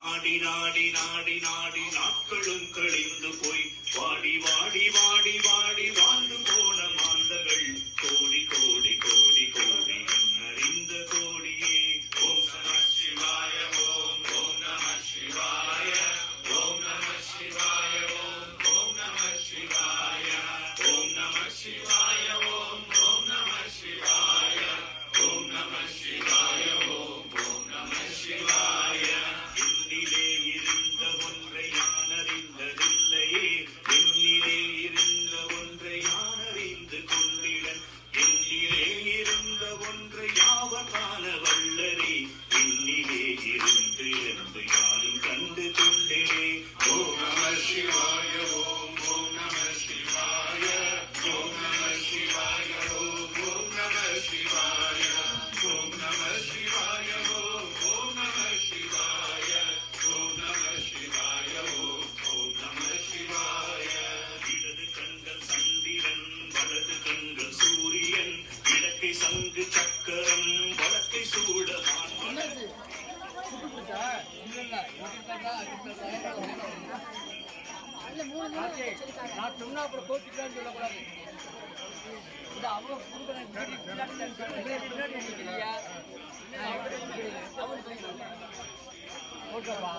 நாடி நாடி நாடி நாடி நாட்களும் கழிந்து போய் வாடி வாடி வாடி வாடி வாழ்ந்து போன மாந்தர்கள் கோடி கோடி கோடி கோடி என்னறிந்த கோடியே. ஓம் நம சிவாய ஓம் ஓம் நம சிவாய ஓம் நம சிவாய ஓம் ஓம் நம சிவாய ஓம் நம சிவாய ஓம் ஓம் நம சிவாய ஓம் நம சிவாய ஓம் ஓம் நம சிவாய. என்னிலே இருந்த ஒன்றை யான் அறிந்ததில்லையே, என்னிலே இருந்த ஒன்றை யான் அறிந்து கொண்டிடன், என்னிலே இருந்த ஒன்றை யாவர் காண வல்லரே, என்னிலே இருந்து என்று யாரும் கண்டு கொண்டிரே. ஓம் நம சிவாய ஓம் ஓம் நம சிவாய ஓம் நம சிவாய ஓம் ஓம் நம சிவாய ஓம் நம சிவாய ஓம் ஓம் நம சிவாய ஓம் நம சிவாய ஓம் ஓம் நம சிவாய. இடது கண்கள் சந்திரன் வலது கண்கள் சூரியன், இடக்கை சங்கு சக்கரம் வழக்கை சூட நான் சொன்னா அப்புறம் கோச்சிக்கலான்னு சொல்லக்கூடாது. அவங்க ஓகேப்பா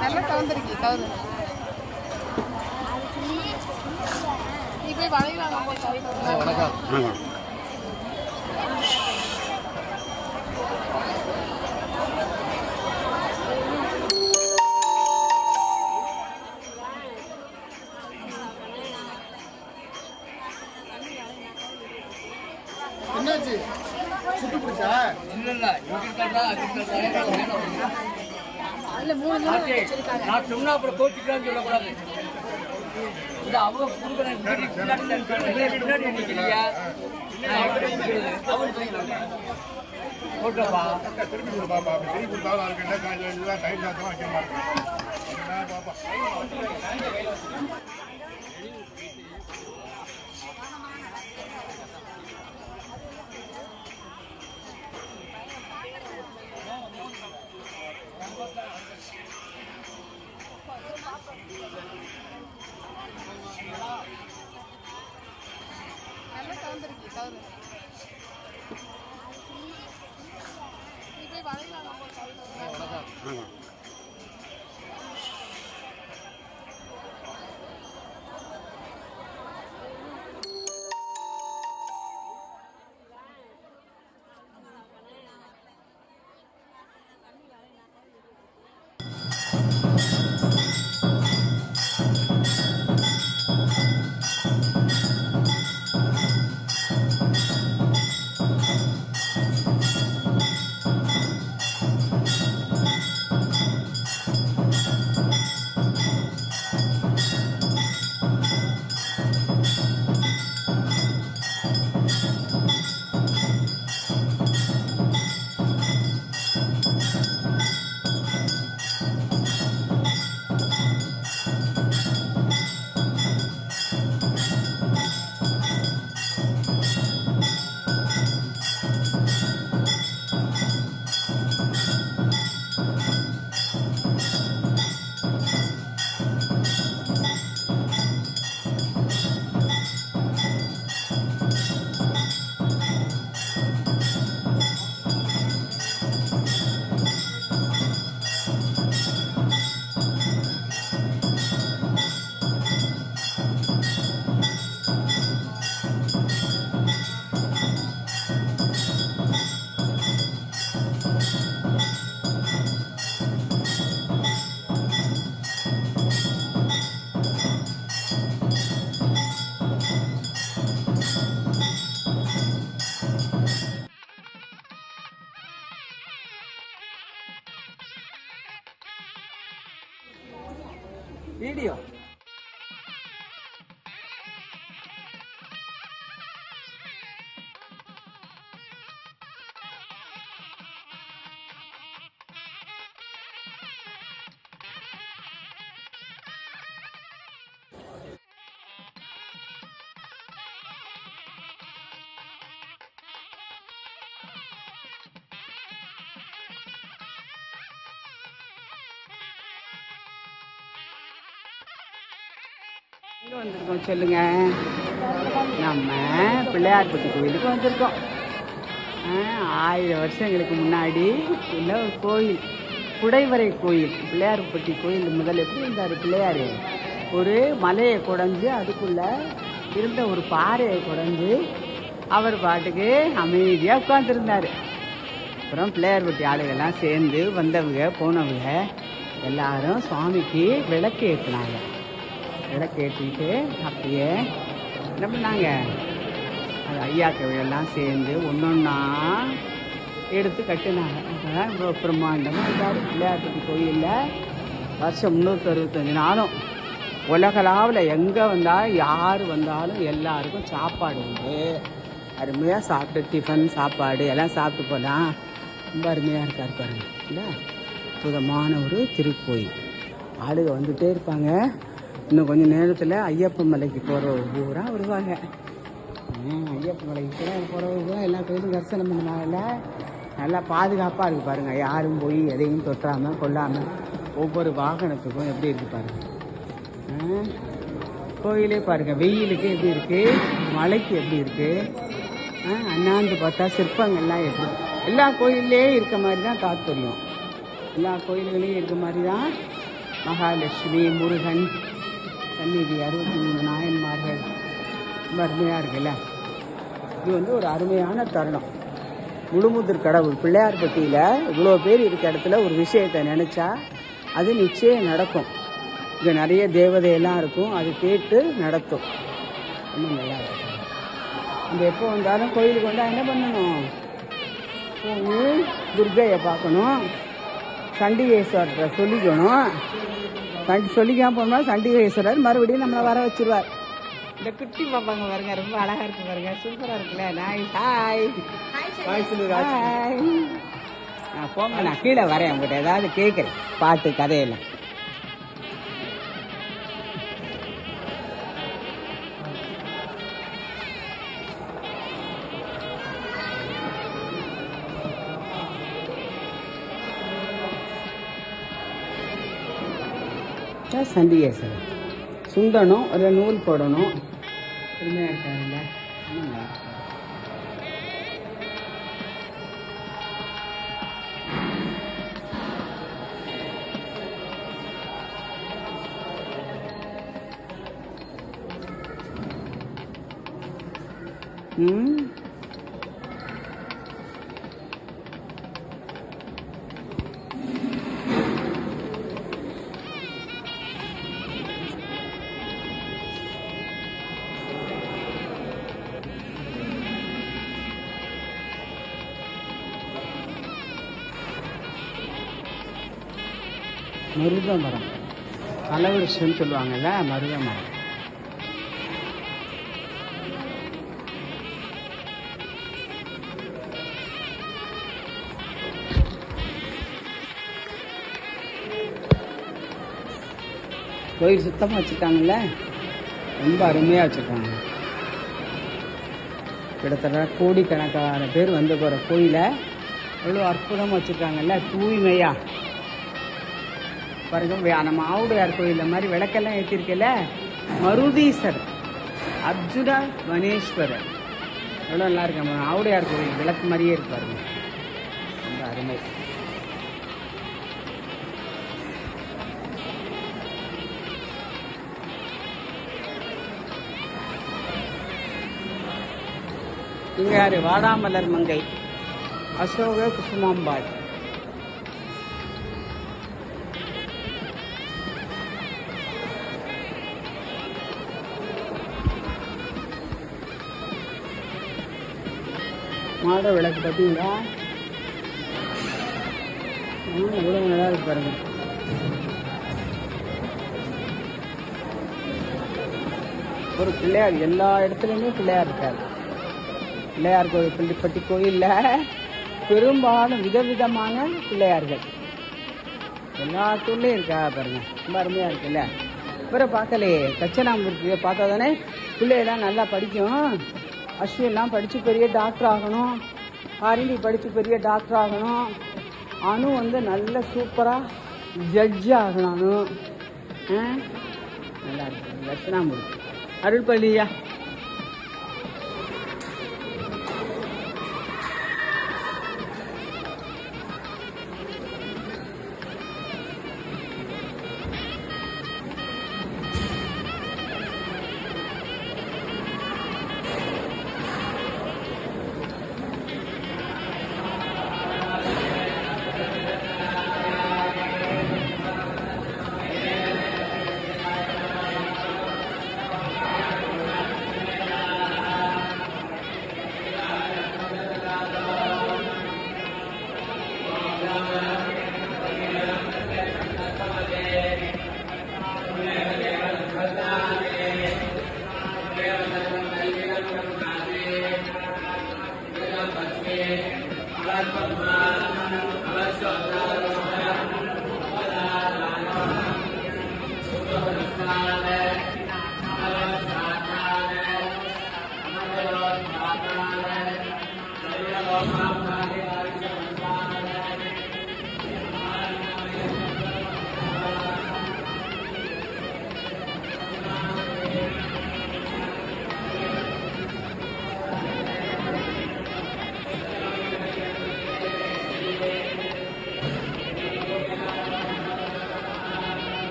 நல்ல சவுண்ட் இருக்கு சவுண்ட் நீ போய் வளையலாம் வணக்கம். என்னாச்சு சுட்டு பிடிச்சா? இல்ல நான் சொன்னா அப்புறம் கோச்சிக்கலான்னு சொல்லக்கூடாது. அவங்க ஓகேப்பா திருப்பி கொடுப்பாப்பா. திருப்பி கொடுத்தாலும் அதுக்கு என்ன காய்ச்சல் டைம் சாத்தமாக வைக்க மாட்டேன். என்ன பாப்பா நல்ல சவுண்ட் இருக்கு சவுண்ட் நீ போய் வளையலாம் வணக்கம். வீடியோ எங்கே வந்திருக்கோம் சொல்லுங்க? நம்ம பிள்ளையார்பட்டி கோயிலுக்கு வந்திருக்கோம். 1000 வருஷங்களுக்கு முன்னாடி உள்ள ஒரு கோயில், குடைவரை கோயில். பிள்ளையார்பட்டி கோயில் முதல்ல எப்படி இருந்தார் பிள்ளையார்? ஒரு மலையை குடைஞ்சு அதுக்குள்ள இருந்த ஒரு பாறையை குடைஞ்சு அவர் பாட்டுக்கு அமைதியாக உட்காந்துருந்தார். அப்புறம் பிள்ளையார்பட்டி ஆளுகள்லாம் சேர்ந்து வந்தவங்க போனவங்க எல்லாரும் சுவாமிக்கு விளக்கு ஏற்றினாங்க. விளக்கு ஏற்றிட்டு அப்படியே என்ன பண்ணாங்க, அது ஐயாக்கவையெல்லாம் சேர்ந்து ஒன்றொன்னா எடுத்து கட்டினாங்க. அதுதான் இவ்வளோ பிரம்மாண்டமாக இருந்தார் பிள்ளையார்பட்டி கோயிலில். வருஷம் 365 நாளும் உலகளாவில் எங்கே வந்தாலும் யார் வந்தாலும் எல்லாருக்கும் சாப்பாடு உண்டு. அருமையாக சாப்பிட்டு டிஃபன் சாப்பாடு எல்லாம் சாப்பிட்டு போகலாம். ரொம்ப அருமையாக இருக்கார் பாருங்க. இல்லை, அற்புதமான ஒரு திருக்கோயில். ஆளுங்க வந்துகிட்டே இருப்பாங்க. இன்னும் கொஞ்சம் நேரத்தில் ஐயப்ப மலைக்கு போகிறவங்க பூரா வருவாங்க. ஐயப்ப மலைக்கு போகிறவங்க பூரா எல்லா கோயிலும் தரிசனம் பண்ணுவாங்கல்ல. நல்லா பாதுகாப்பாக இருக்குது பாருங்கள். யாரும் போய் எதையும் தொட்டாமல் கொள்ளாமல் ஒவ்வொரு வாகனத்துக்கும் எப்படி இருக்குது பாருங்கள். கோயிலே பாருங்கள், வெயிலுக்கு எப்படி இருக்குது, மழைக்கு எப்படி இருக்குது. அண்ணாந்து பார்த்தா சிற்பங்கள்லாம் எப்படி எல்லா கோயிலே இருக்க மாதிரி தான் தாத்பரியம். எல்லா கோயில்களையும் இருக்க மாதிரி தான் மகாலட்சுமி, முருகன் சந்நிதி, 63 நாயன்மார்கள். ரொம்ப அருமையாக இருக்குல்ல. இது வந்து ஒரு அருமையான தருணம். முழுமுதற் கடவுள் பிள்ளையார்பட்டியில் இவ்வளோ பேர் இருக்க இடத்துல ஒரு விஷயத்தை நினச்சா அது நிச்சயம் நடக்கும். இங்கே நிறைய தேவதையெல்லாம் இருக்கும், அது கேட்டு நடத்தும். ரொம்ப நல்லா இருக்கும். இந்த எப்போ வந்தாலும் கோயிலுக்கு வந்தால் என்ன பண்ணணும்? போய் துர்க்கையை பார்க்கணும், சண்டிகேஸ்வரரை சொல்லிக்கணும். சொல்லிக்காம போனோம்னா சண்டிகேஸ்வரர் மறுபடியும் நம்மளை வர வச்சிருவார். இந்த குட்டி பாப்பாங்க பாருங்க, ரொம்ப அழகா இருக்கு பாருங்க, சூப்பரா இருக்குல்ல. ஹாய் போங்க, நான் கீழே வரேன், உங்கள்கிட்ட ஏதாவது கேட்குறேன், பாட்டு கதையெல்லாம். சண்டிகேஸ்வரர் சுண்டணும், ஒரு நூல் போடணும். அருமையாக இருக்காருல்ல. மருத மரம், கலவரிசம்னு சொல்லுவாங்கல்ல, மருத மரம். கோயில் சுத்தமாக வச்சுருக்காங்கல்ல, ரொம்ப அருமையாக வச்சுருக்காங்க. கிட்டத்தட்ட கோடிக்கணக்கான பேர் வந்து போகிற கோயிலை எவ்வளோ அற்புதமாக வச்சுருக்காங்கல்ல, தூய்மையாக பாருங்க. நம்ம ஆவுடையார் கோயிலில் மாதிரி விளக்கெல்லாம் ஏற்றிருக்கல. மருதீஸ்வரர், அர்ஜுன வனேஸ்வரர், எவ்வளோ நல்லா இருக்கு. ஆவுடையார் கோயில் விளக்கு மாதிரியே இருப்பாருங்க, ரொம்ப அருமை. இங்கே யார்? வாடாமலர் மங்கை, அசோக குசுமாம்பாள். மாட விளக்கு பார்த்தீங்களா? எவ்வளோ நல்லா இருக்கு பாருங்க. ஒரு பிள்ளையார், எல்லா இடத்துலையுமே பிள்ளையார் இருக்கார். பிள்ளையார் கோயில் பிள்ளைப்பட்டி கோயிலில் பெரும்பாலும் விதவிதமான பிள்ளையார்கள் எல்லா ஊர்லேயும் இருக்கா பாருங்க, ரொம்ப அருமையாக இருக்குல்ல. இவரை பார்க்கலையே, தட்சணாமூர்த்தியை பார்த்தா தானே பிள்ளையெல்லாம் நல்லா படிக்கும். அஸ்வின்லாம் படித்து பெரிய டாக்டர் ஆகணும், ஹரிணி படித்து பெரிய டாக்டர் ஆகணும், அனு வந்து நல்ல சூப்பராக ஜட்ஜ் ஆகணும். அனு நல்லா இருக்கு. தட்சணாமூர்த்தி அருள்பள்ளியா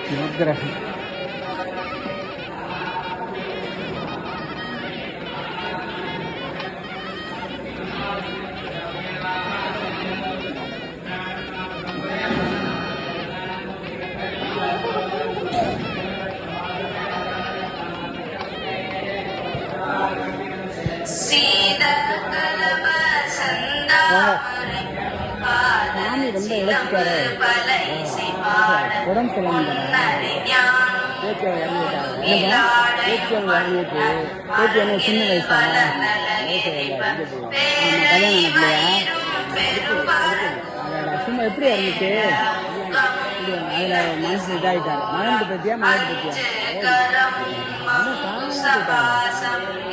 விக்கிரகம். சாமி ரொம்ப இழைச்சிட்டாரு, உடம்பு சொல்லுங்க சின்ன வயசா கல்யாணம் சும்மா எப்படி இருந்துச்சு அதுல மனசு இதாயிட்டாரு. மகனுக்கு பத்தியா மகனுக்கு பத்தியா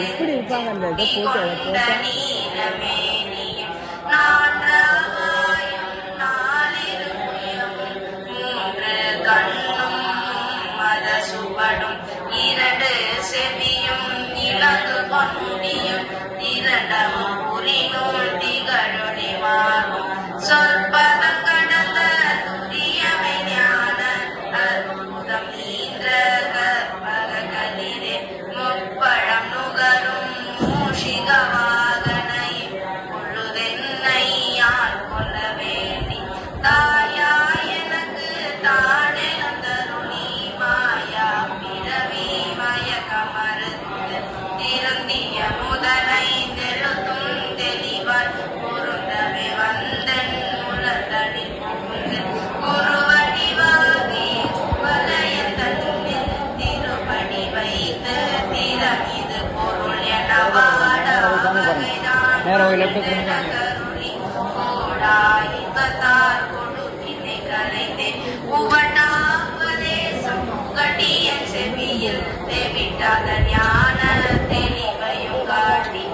எப்படி இருப்பாங்க அந்த இதை போட்டு இரண்டு செவியும் இலகு கொண்டியும் இரண்டவும் புரிநூல் திகழொளி மாறும் சொற்பதம் கடந்த துரியமை ஞான அற்புதம் ஈன்ற கற்பக கலிரே முப்பழம் நுகரும் மூஷிக வாகனை பொழுதென்னை யான் கொள்ள வேண்டி தாயா எனக்கு தானெனும் தருணி மாயா பிறவி மயக்கமறுத்து திருந்திய முதலை தெழுத்தும் தெளிவாய் பொருந்தவே வந்தன் முழந்தடி புகுந்து குருவடிவாகி வலய தன்னில் திருப்படி வைத்து திறமிது பொருள் என வாட வகைதான் கருளி ஓடாயிபத்தார் கொடுப்பினை கலைந்தே உவட்டாவதேசம் கட்டிய செவியில் தெவிட்டாத ஞான தெளிவையும் காட்டி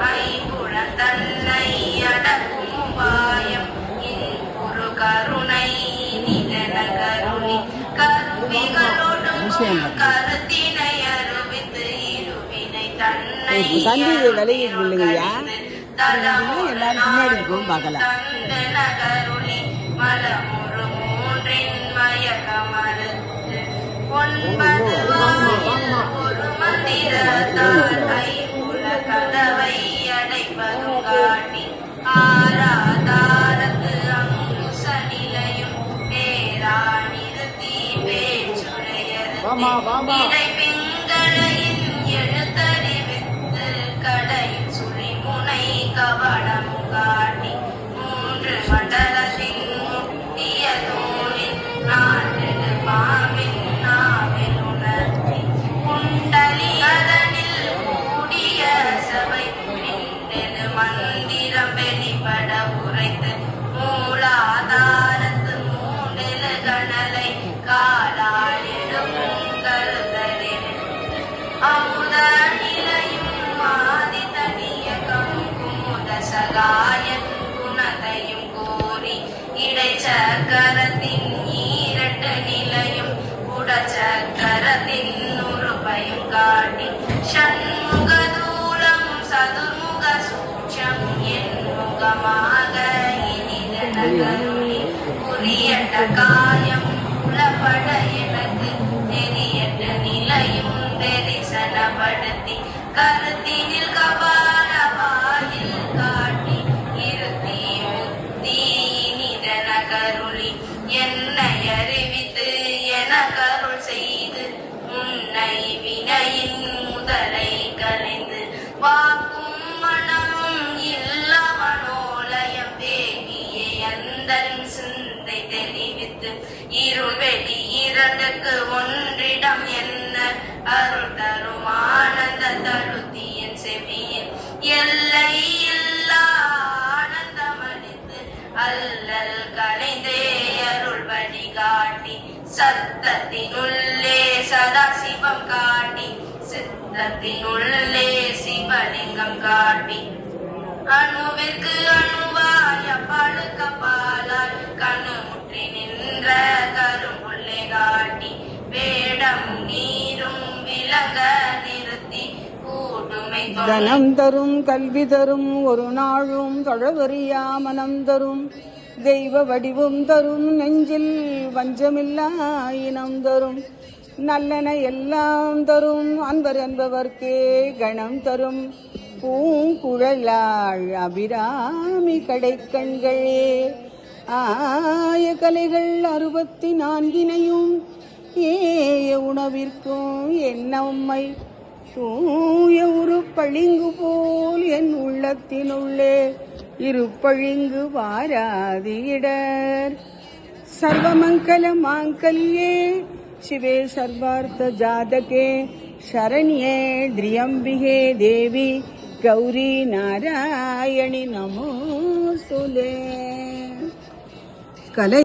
ஐம்புலன் தன்னை அடக்கும் உபாயம் இன்புரு கருணை நிகழ கருணி கருவிகளோடும் கருத்தினை அறிவித்து இருவினை தன்னை சந்தி விலையில் இல்லைங்கய்யா, எல்லாரும் பின்னாடி இருக்கும் பார்க்கலாம். கருணி மலமுறு மூன்றின் மயக்கமறுத்து ஒன்பது வாயில் ஒரு மந்திரத்தால் ஐம்புல கதவை அடைப்பதும் காட்டி ஆராதாரத்து அங்குச நிலையும் பேரா நிறுத்தி பேச்சுரையது இடைப்பிங்களையின் எழுத்தறிவித்து கடையில் சுழிமுனை கவடம் காட்டி மூன்று மண்டலத்தின் முட்டிய தூணில் நான்கு பாம்பின் நாவில் உணர்த்தி குண்டலி அதனில் கூடிய சபை பின்னெது மந்திரம் வெளிப்பட உரைத்து மூலாதாரத்து மூண்டெழு கணலை காலால் எடுக்கும் கருதலில் அமுத நிலையும் ஆதி தனியகம் குமுத சகாயன் குணத்தையும் கோரி இடைச்சக்கரத்தின் ஈரட்டு நிலையும் உடச்சக்கரத்தின் உறுப்பையும் காட்டி ஷண்முக தூலம் சதுர்முக சூட்சம் என் முகமாக இனிதனகருளி புரியட்ட காயம் புலப்பட எனக்கு தெரியட்ட நிலையும் தரிசனப்படுத்தி கருத்தினில் கபால வாயில் காட்டி இருத்தி முத்தி இனிதன கருளி என்னை அறிவித்து என கருள் செய்து முன்னை வினையின் முதலை கலைந்து வாக்கும் மனமும் இல்ல மனோலயம் தேகியே அந்தன் சிந்தை தெளிவித்து இருள் வெளி இரண்டுக்கு ஒன்றிடம் என்ன அருள் தரும் ஆனந்த தழுத்தியன் செவியில் எல்லை இல்லா ஆனந்தமளித்து அல்லல் கலைந்தே அருள் வழிகாட்டி சத்தத்தினுள்ளே சதாசிவம் காட்டி சித்தத்தினுள்ளே சிவலிங்கம் காட்டி அணுவிற்கு அணுவாய பழுக்க பாலால் கண்ணு முற்றி நின்ற கரும்புள்ளே காட்டி வேடம் நீரும் விலங்க நிறுத்தி கூடுமை தனம் தரும் கல்வி தரும் ஒரு நாளும் தொழவறியா மனம் தரும் தெய்வ வடிவும் தரும் நெஞ்சில் வஞ்சமில்லா இனம் தரும் நல்லன எல்லாம் தரும் அன்பர் என்பவர்க்கே கணம் தரும் பூங்குழலாள் அபிராமி கடைக்கண்களே ஆய கலைகள் 64 ஏய உணவிற்கும் என்ன உம்மை தூய உருப்பழிங்கு போல் என் உள்ளத்தினுள்ளே இருப்பழிங்கு வாராதி இடர் சர்வமங்கல மாங்கல்யே शिवे सर्वार्थ जातके शरण्ये त्र्यंबिके देवी गौरी नारायणि नमोस्तुते।